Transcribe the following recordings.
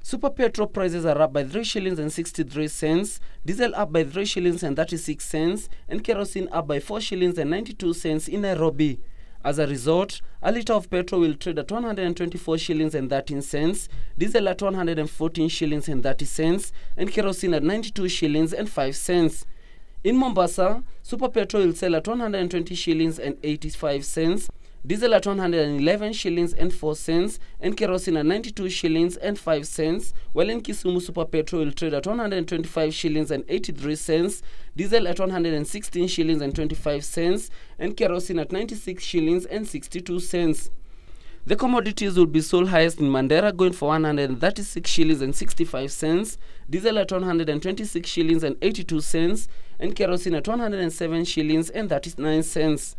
Super petrol prices are up by 3 shillings and 63 cents, diesel up by 3 shillings and 36 cents, and kerosene up by 4 shillings and 92 cents in Nairobi. As a result, a litre of petrol will trade at 124 shillings and 13 cents, diesel at 114 shillings and 30 cents, and kerosene at 92 shillings and 5 cents. In Mombasa, super petrol will sell at 120 shillings and 85 cents, diesel at 111 shillings and 4 cents, and kerosene at 92 shillings and 5 cents, while in Kisumu, super petrol will trade at 125 shillings and 83 cents, diesel at 116 shillings and 25 cents, and kerosene at 96 shillings and 62 cents. The commodities will be sold highest in Mandera, going for 136 shillings and 65 cents, diesel at 126 shillings and 82 cents, and kerosene at 107 shillings and 39 cents.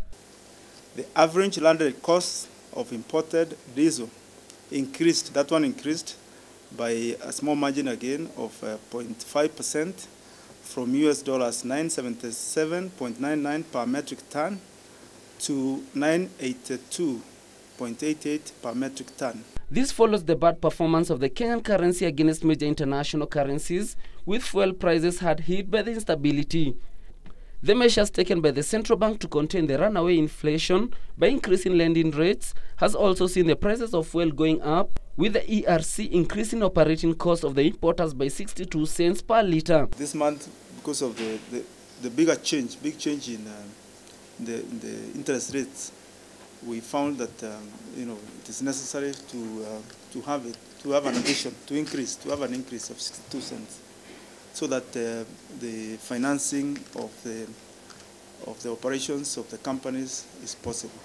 The average landed cost of imported diesel increased. That one increased by a small margin again of 0.5% from US dollars 977.99 per metric ton to 982.88 per metric ton. This follows the bad performance of the Kenyan currency against major international currencies, with fuel prices hard hit by the instability. The measures taken by the central bank to contain the runaway inflation by increasing lending rates has also seen the prices of fuel going up, with the ERC increasing operating cost of the importers by 62 cents per litre. This month, because of the big change in the interest rates, we found that it is necessary to have an addition, to have an increase of 62 cents. So that the financing of the operations of the companies is possible.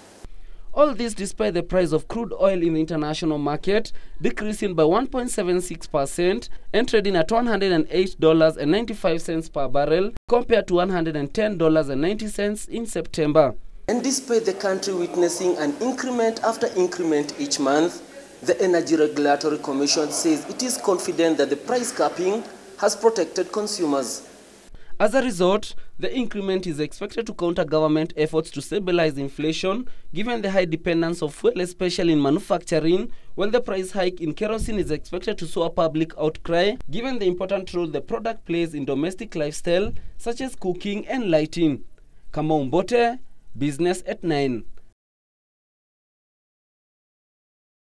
All this despite the price of crude oil in the international market decreasing by 1.76% and trading at $108.95 per barrel compared to $110.90 in September. And despite the country witnessing an increment after increment each month, the Energy Regulatory Commission says it is confident that the price capping has protected consumers. As a result, the increment is expected to counter government efforts to stabilize inflation, given the high dependence of fuel, especially in manufacturing, while the price hike in kerosene is expected to sow a public outcry, given the important role the product plays in domestic lifestyle, such as cooking and lighting. Kamau Mbote, Business at 9.